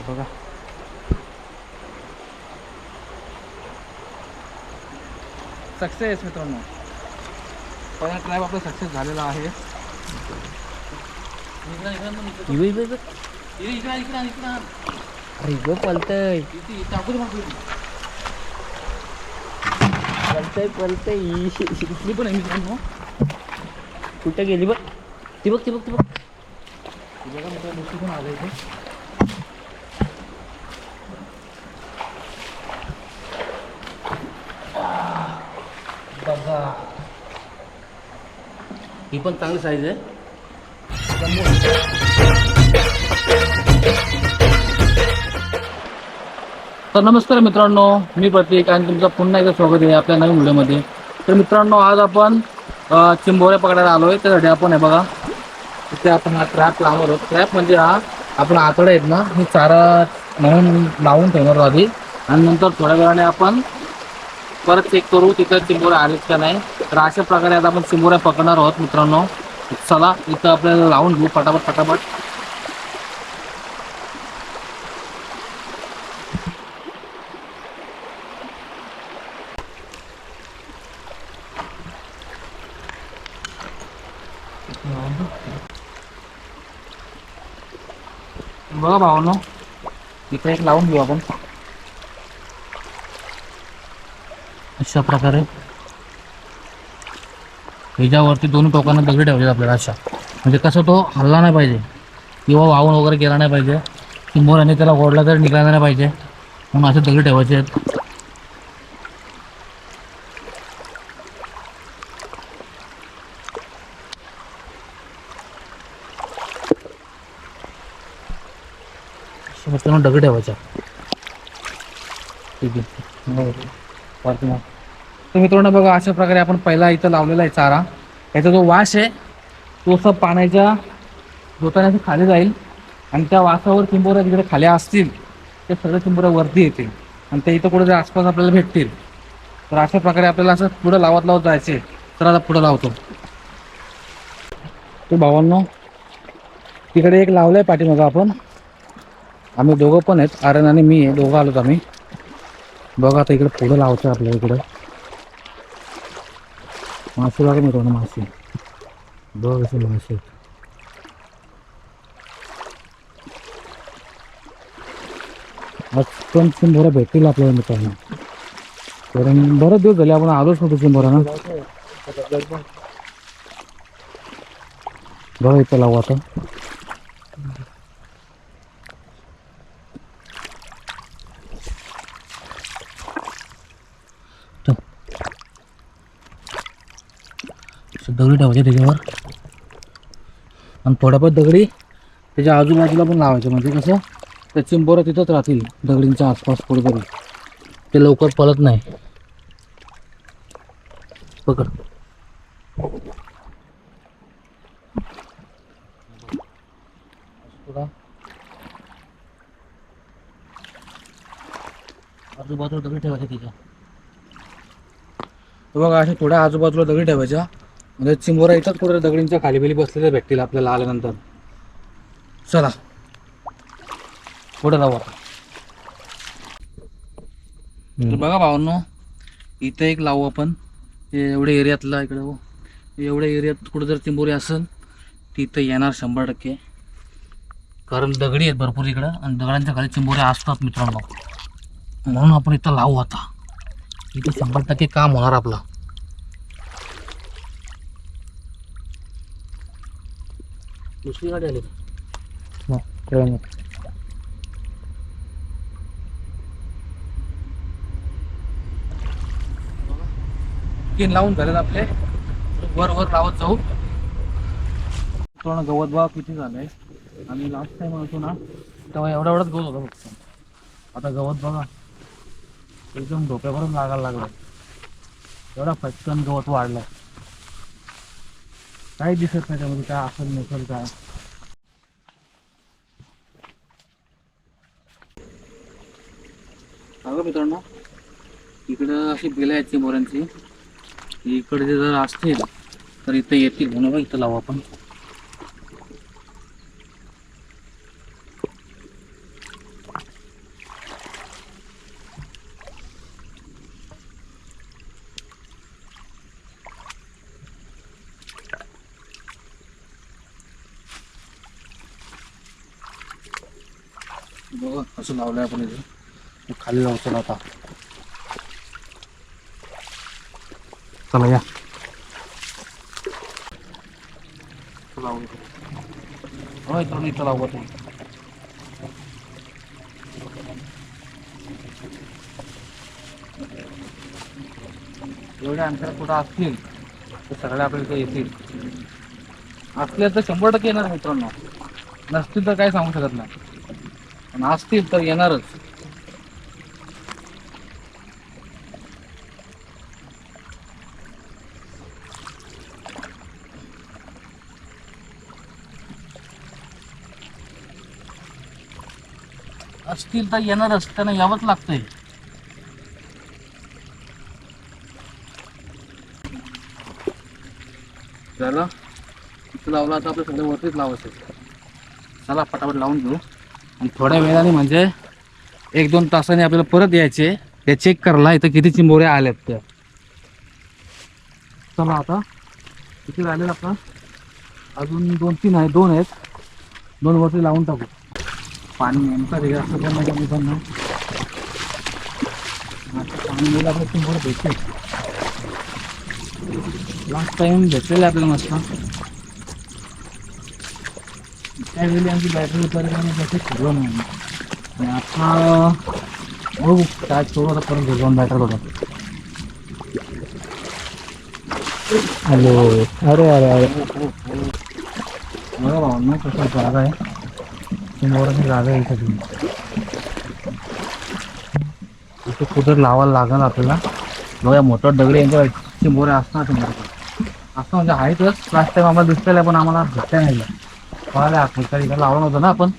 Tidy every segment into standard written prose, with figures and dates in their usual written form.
बघा सक्सेस मित्रांनो, पहिला ट्राय आपला सक्सेस झालेला आहे. अरे गो पलतय पलतय पलतय. मी पण आहे मित्रांनो. कुठे गेली बघ ती, बघ ती बघ ती बघ. बघा मित्र दुसरी पण आलं इथे. बघा ही पण चांगली साईज आहे. तर नमस्कार मित्रांनो, मी प्रतीक आणि तुमचं पुन्हा एकदा स्वागत आहे आपल्या नवीन व्हिडिओमध्ये. तर मित्रांनो, आज आपण चिंबोऱ्या पकडायला आलोय. त्यासाठी आपण हे बघा इथे आपण हा ट्रॅप लावणार आहोत. ट्रॅप म्हणजे हा आपला आतडा आहेत ना, हे चारा म्हणून लावून ठेवणार आधी आणि नंतर थोड्या वेळाने आपण परत चेक करू तिथं चिंबोऱ्या आलेत का नाही. तर अशा प्रकारे आता आपण चिंबोऱ्या पकडणार आहोत मित्रांनो. चला इथं आपल्याला लावून घेऊ फटाफट फटाफट. बघा भावांनो, इथं एक लावून घेऊ आपण अशा प्रकारे. ह्याच्यावरती दोन्ही टोकांना दगडी ठेवायचे आपल्याला अशा, म्हणजे कसं तो हल्ला नाही पाहिजे किंवा वाहून वगैरे गेला नाही पाहिजे. चिंबोऱ्याने त्याला ओढला तर निघाला नाही पाहिजे, म्हणून असे दगडी ठेवायचे आहेत. मित्रांनो दगड ठेवायचा. ठीक आहे. तर मित्रांनो बघा, अशा प्रकारे आपण पहिला इथं लावलेला आहे चारा. याचा जो वास आहे तो सब पाण्याच्या धोताण्याचं खाली जाईल आणि त्या वासावर चिंबोऱ्या तिकडे खाली असतील ते सगळे चिंबोऱ्या वरती येतील आणि ते इथं कुठे जर आसपास आपल्याला भेटतील. तर अशा प्रकारे आपल्याला असं पुढं लावत लावत जायचे. तर आता पुढं लावतो. तो भावांनो तिकडे एक लावलंय पाठीमागं आपण. आम्ही दोघं पण आहेत, आर्यन आणि मी आहे, दोघं आलोत आम्ही. बघा आता इकडे पुढं लावतं आपल्या इकडं. मासे बघा मित्रांनो, मासे बघ असे मासे. आज पण चिंबोऱ्या भेटतील आपल्याला मित्रांनो, कारण बरेच दिवस झाले आपण आलोच नव्हतो चिंबोऱ्या ना. बघा इथं लावू आता. दगडी ठेवायचे त्याच्यावर आणि थोड्याफार दगडी त्याच्या आजूबाजूला पण लावायचे, म्हणजे कसं त्या चिंबोऱ्या तिथंच राहतील दगडींच्या आसपास कुठेतरी, ते लवकर पळत नाही. पकड. आजूबाजूला दगडी ठेवायचे तिच्या. बघा अशा थोड्या आजूबाजूला दगडी ठेवायच्या, म्हणजे चिंबोऱ्या इथंच कुठे दगडींच्या खाली बिली बसलेले भेटतील आपल्याला आल्यानंतर. चला पुढे जाऊ आता. बघा भावांनो, इथं एक लावू आपण. एवढ्या एरियातला इकडे हो, एवढ्या एरियात कुठं जर चिंबोरी असेल तिथं येणार 100%, कारण दगडी आहेत भरपूर इकडं आणि दगडांच्या खाली चिंबोऱ्या असतात मित्रांनो. म्हणून आपण इथं लावू आता. इथं 100% काम होणार आपलं. दुसरी गाडी आली तीन लावून झालेत आपले. वर वर लावत जाऊ. थोडं गवत बघा किती झालंय. आणि लास्ट टाइम होतो ना तेव्हा एवढाच गवत होता फक्त. आता गवत बघा एकदम डोक्यावरून लागायला लागलं. एवढा पटकन गवत वाढलाय, काही दिसत नाही त्यामध्ये काय असेल नसेल काय. बघा मित्रांनो, इकडं अशी बिलं आहेत चिंबोऱ्यांची. इकडे जर असतील तर इथं येतील म्हणून इथं लावू आपण. बघा असं लावलंय आपण इथे. खाली लावू चला आता. चला या लावू. होय तर इथं लावू आपण. एवढ्या अंतर कुठं असतील तर सगळे आपल्या इथे येतील. असले तर 100% येणार मित्रांनो. नसतील तर काही सांगू शकत नाही, पण असतील तर येणारच. असतील तर येणारच, त्यांना यावंच लागतंय. झालं इथं लावलं, आता आपलं सगळं वरतीच लावायचं. चला पटापट लावून घेऊ आणि थोड्या वेळाने म्हणजे 1-2 तासाने आपल्याला परत यायचे ते चेक करायला इथं किती चिंबोऱ्या आल्यात त्या. चला आता किती राहिलेत आपला, अजून 2-3 आहे, 2 आहेत. 2 वरती लावून टाकू. पाणी नेमकं रे असं पण नाही पण नाही. आता पाणी नेलं आपलं चिंबोरं भेटते. लास्ट टाइम भेटलेलं आपल्याला मस्त. त्यावेळी आमची बॅटरी उतरली आणि त्याचे फिरलो नाही. आणि आता बघू काय करू आता, परत घेऊन बॅटर बघा. हॅलो. अरे अरे अरे बघा भाऊ ना कसं जागा आहे. चिंबोराची जागा आहे इथे. इथे कुठं लावायला लागल आपल्याला. बघा मोठं दगडी यांच्या चिंबोऱ्या असणार असं म्हणजे आहेतच. लास्ट टाइम आम्हाला दिसलेलं पण आम्हाला भेटल्या नाही. कळाल्या आपल्या इकडे लावलं नव्हतं ना आपण.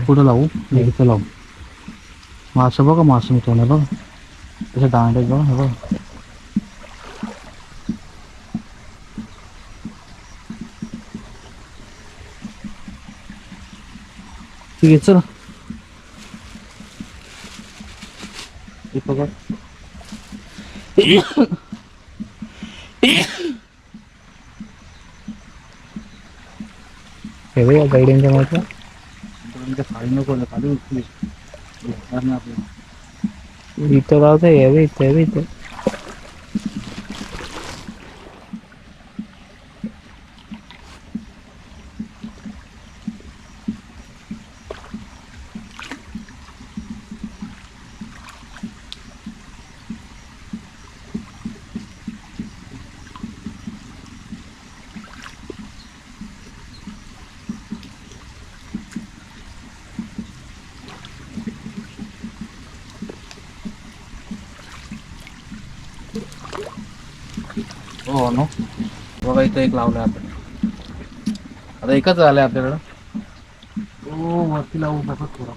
पुढं लावू इथं लावू. मासं बघा, मासं मित्रांनो बघा तसं दांडे बघा. हे बघा ठीक आहे चला. हे बघा हे बघा गाईड्यांच्या माहिती खाली नको खाली उठली आपल्याला. इथं लावतं यावे इथं इथं. हो नो बघा इथं एक लावलं आपण. आता एकच झालंय आपल्याकडं. हो वरती लावू नका थोडा.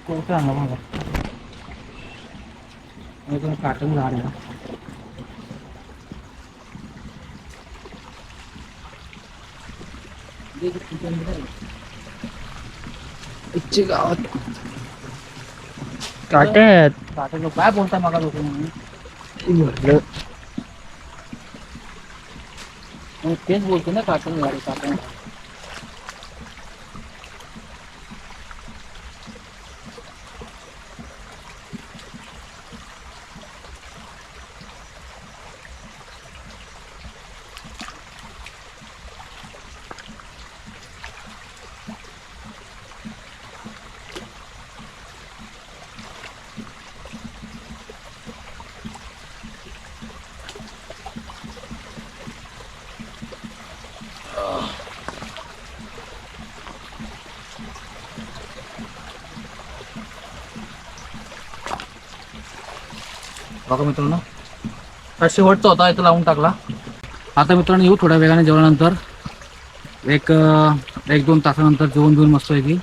कोणतं आणलं मला काटून झाड आहे. गावात काट्यात काट्या काय बोलता मगा लोक म्हटलं तेच बोलतो ना काटून झाड काटून. बघा मित्रांनो, हा शेवटचा होता, इथं लावून टाकला. आता मित्रांनो येऊ थोड्या वेगाने जेवणानंतर, एक 1-2 तासानंतर जेवून घेऊन मस्त पैकी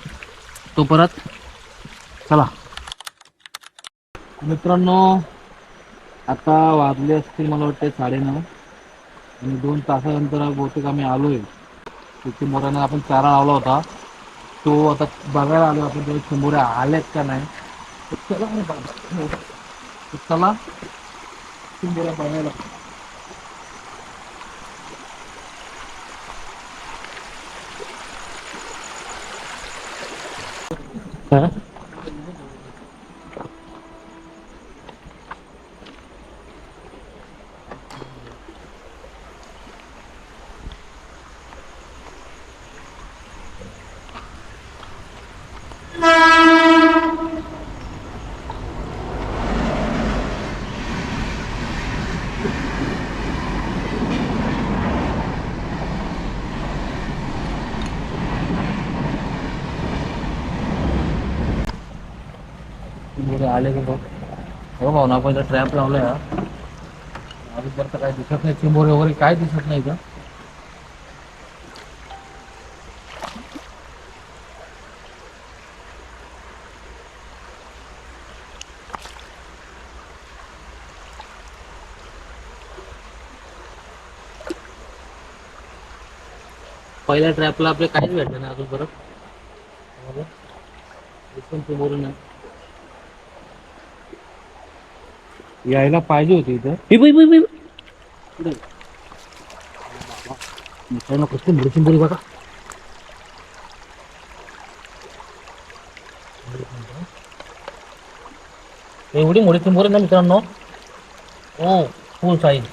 तो परत. चला मित्रांनो, आता वाजले असतील मला वाटते 9:30 आणि 2 तासानंतर बहुतेक आम्ही आलोय. तिथे मोराने आपण चारा लावला होता तो आता बघायला आलो आपण, त्या चिंबोऱ्या आल्यात का नाही. चला चिंबोऱ्या बघायला. चिंबोरे आले की बघ. हो भाऊ ना, आपण ट्रॅप लावलाय. अजून तर काय दिसत नाही, चिंबोरे वगैरे काय दिसत नाही का. पहिल्या ट्रॅपला आपले काहीच भेटलं नाही अजून परत. चिंबोरे नाही यायला पाहिजे होते इथं. मित्रांनो कसली मोठी चिंबोरी बघा. एवढी मोठी चिंबोरी ना मित्रांनो, ओ फुल साईज.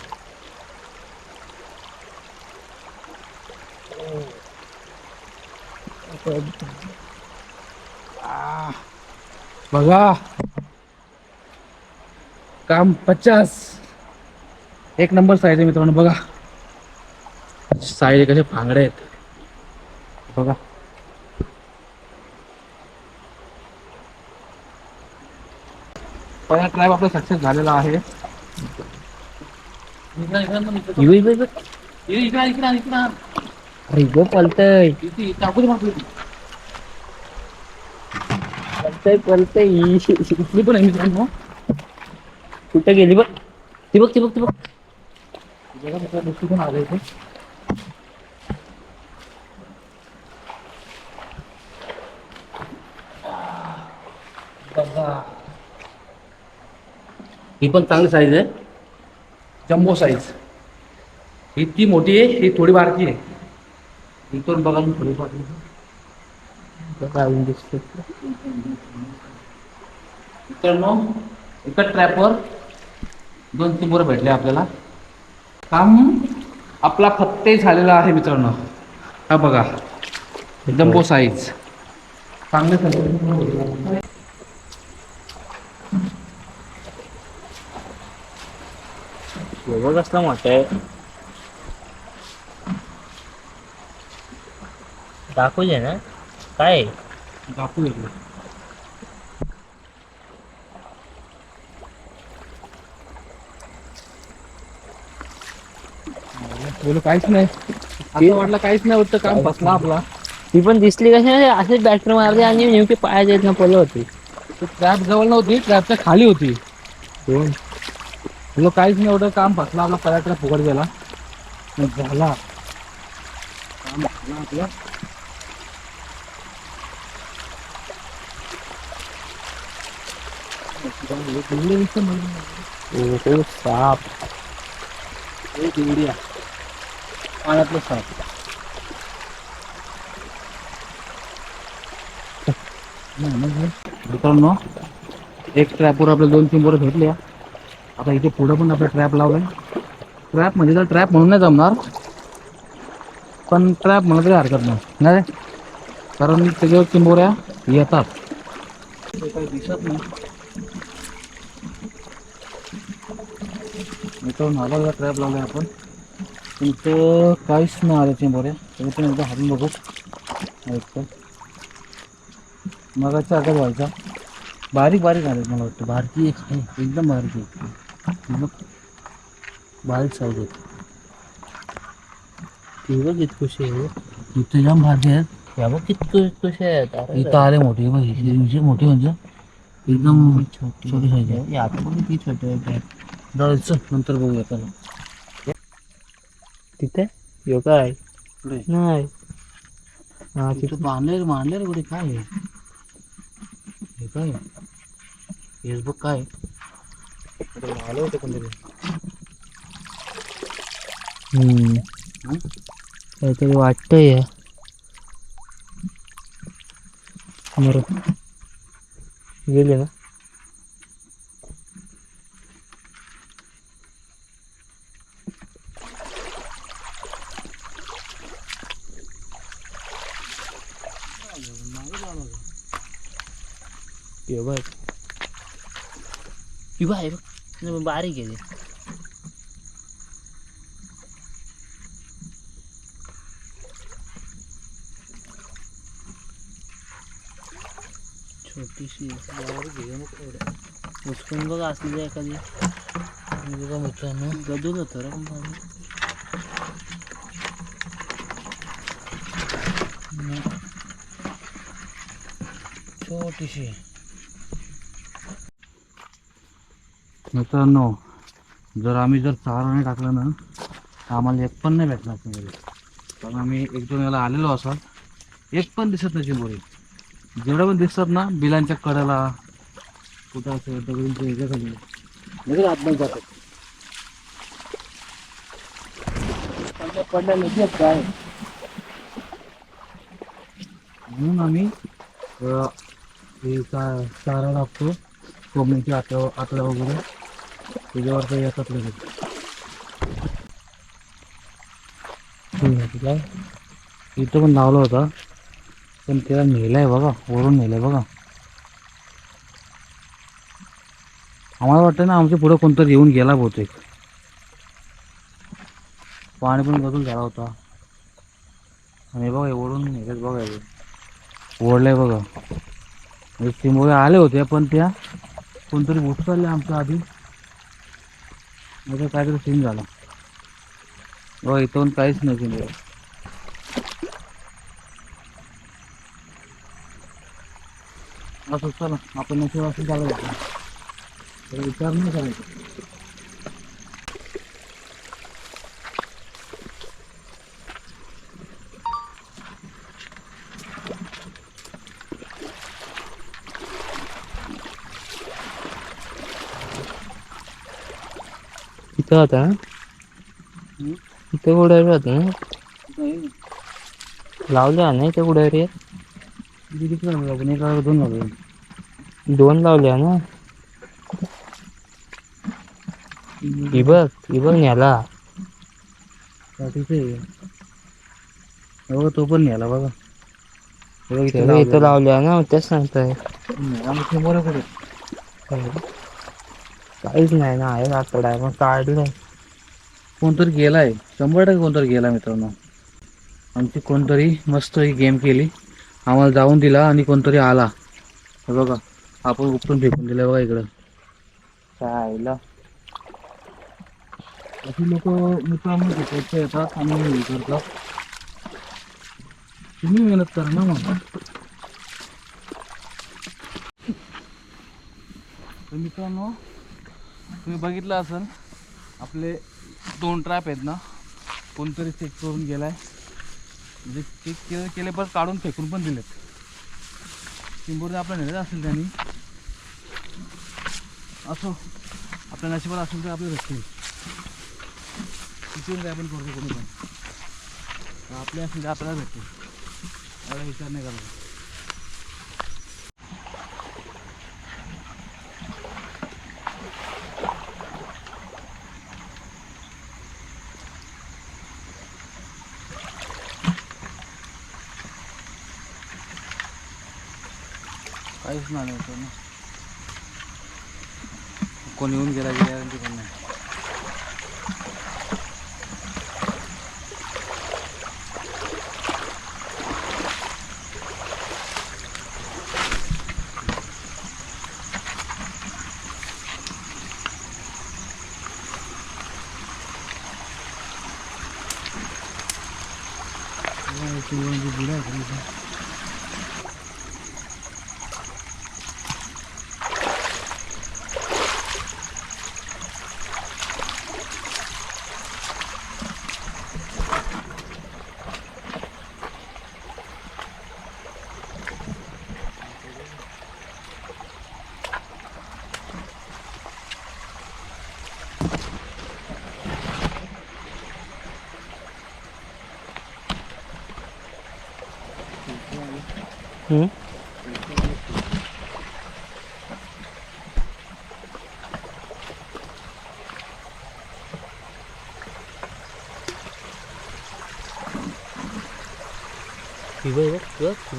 बघा काम 50. एक नंबर साईज आहे मित्रांनो. बघा साईज कसे फांगडे आहेत बघा. पहिला ट्राय आपला सक्सेस झालेला आहे. अरे गो पलतय पलतय इथली पण आहे मित्रांनो. कुठे गेली बघ, ती बघ ती बघ ती बघ. बघा मित्रांनो दुसरी पण आले इथे. ही पण चांगली साईज आहे, जम्बो साईज. ही ती मोठी आहे, ही थोडी बारकी आहे. इथून बघा मी थोडी बारकी दिसते. मित्रांनो एका ट्रॅपवर 2 चिंबोरे भेटले आपल्याला. काम आपला फत्ते झालेला आहे मित्रांनो. हा बघा जम्बो साईज चांगले साईज. कसला मोठा आहे, दाखवले ना काय दाखवू येतो. बोलू काहीच नाही, असं वाटलं काहीच नाही होतं. काम फसला आपला. ती पण दिसली कशी असेच बॅटर मारले आणि नेमके पाया देत ना पडलं होती. ट्रॅप जवळ नव्हती, ट्रॅपच्या खाली होती. दोन बोलो काहीच नाही होतं. काम फसला आपला, पहिला ट्रॅप फुकट गेला. झाला काम झालं आपलं. साप पाण्यातलं साप. मित्रांनो एक ट्रॅपवर आपल्या 2 चिंबोरे भेटले. आता इथे पुढं पण आपला ट्रॅप लावलाय. ट्रॅप म्हणजे तर ट्रॅप म्हणून नाही जमणार, पण ट्रॅप म्हणलं तरी हरकत नाही, कारण त्याच्यावर चिंबोऱ्या येतात. काही दिसत नाही मित्रांनो. आला ट्रॅप लावलाय आपण, इथं काहीच नाही आलं चिंबोऱ्या. तुम्ही पण एकदा हातून बघू. मगाच्या आता व्हायचा बारीक बारीक आले मला वाटतं. बारकी एकदम बारकी. मग बारीक साईज आहेत. ती बघ किती खुशी आहे. इथे जाम भाजी आहेत. या बघ किती खुशी आहेत. अरे इथं आले मोठी बघ ही मोठी म्हणजे एकदम छोटी छोटी साईज आहे. या पण किती छोटे आहेत. जायचं नंतर बघूया त्याला. तिथे यो काय पुढे नाही. हा तिथे तिथं बांधले रे कुठे काय आहे? हे काय हेच बघ काय आलं होतं कोणतरी. हं? काहीतरी वाटतंय. बरं गेले ना. ये बघ ही बाय बघ नाही, बारीक आहे ते. छोटीशी उचकून बघ असली एखादी बघा मित्रांनो. गदूल होतं रे पण पाणी. छोटीशी. मित्रांनो जर आम्ही चारा नाही टाकला ना तर आम्हाला एक पण नाही भेटणार चिंबोरी. कारण आम्ही एक दोन वेळेला आलेलो असतात एक पण दिसत नाही चिंबोरी. जेवढं पण दिसतात ना बिलांच्या कडेला कुठं असेल दगडींच्या ह्याच्या खाली लगेच आतमध्ये जातात. पडल्या लगेच काय म्हणून आम्ही चारा टाकतो कोंबडीची आतड्या वगैरे त्याच्यावर काही येतात लगेच. इथं पण लावला होता पण त्याला नेलाय बघा वरून नेलाय बघा. आम्हाला वाटतं ना आमच्या पुढे कोणतरी येऊन गेला बहुतेक. पाणी पण बदलून झाला होता आणि बघा ओढून नेल्यात बघा. ओढलंय बघा. चिंबोरे आले होते पण त्या कोणतरी उचलले आमच्या आधी. माझं काहीतरी सीन झाला बघा. इथून काहीच नाही चिंबोरे. असं चला आपण नशीब असं झालं होतं विचार नाही करायचा. इथं होता ना. इथं कुठे होता ना. लावले ना इथं कुठे रे. दोन लावले ना. ही बघ न्याला. हो तो पण नेला बघा. इथं लावल्या ना तेच सांगतोय. काहीच नाही ना आहे आठवडा मग काढलं. कोणतरी गेलाय 100% कोणतरी गेला मित्रांनो. आमची कोणतरी मस्त ही गेम केली आम्हाला जाऊन दिला आणि कोणतरी आला हे बघा. आपण उपटून फेकून दिलं बघा इकडं. चायला अशी लोक मित्रांनो शिकायचे येतात आणि हे करतात. तुम्ही मेहनत करा ना मग. तर मित्रांनो तुम्ही बघितलं असेल आपले 2 ट्रॅप आहेत ना कोणतरी चेक करून गेलाय. म्हणजे चेक केले पण काढून फेकून पण दिलेत. चिंबोरी आपल्या नेले असेल त्यांनी असो आपल्या नशिबात असेल तर आपले भेटतील. तिथून काय पण करतो कोणी पण आपले असेल तर आपल्याला भेटतील. एवढा विचार नाही करायचा. काहीच नाही होतं ना. कोणी येऊन गेला गॅरंटी पण नाही. चिंबोऱ्यांची बुडं आहे इथे.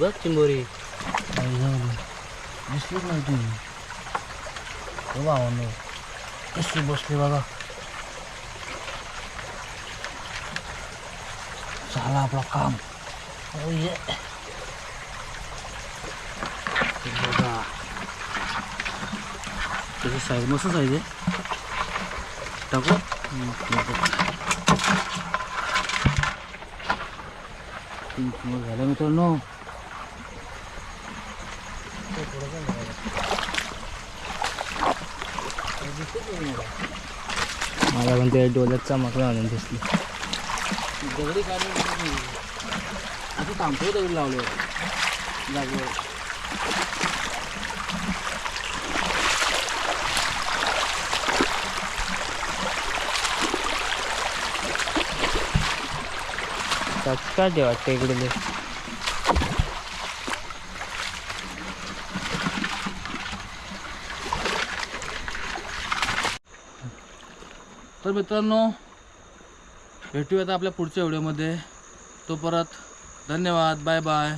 बघ चिंबोरी दिसलीच नाही ती भावांनो कशी बसली बघा. झाला आपला काम. बघा त्याची साईज मस्त साईज आहे. टाकू झालं मित्रांनो. मला पण ते डोळ्यात चमकला म्हणून दिसली. दगडी काढून असं थांबतोय दगडी लावले जागेवर. काय ते वाटतं इकडे तर मित्रांनो भेटूयात आपल्या पुढच्या व्हिडिओमध्ये. तो परत धन्यवाद. Bye bye.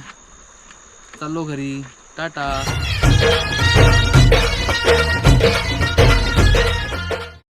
चाललो घरी. टाटा.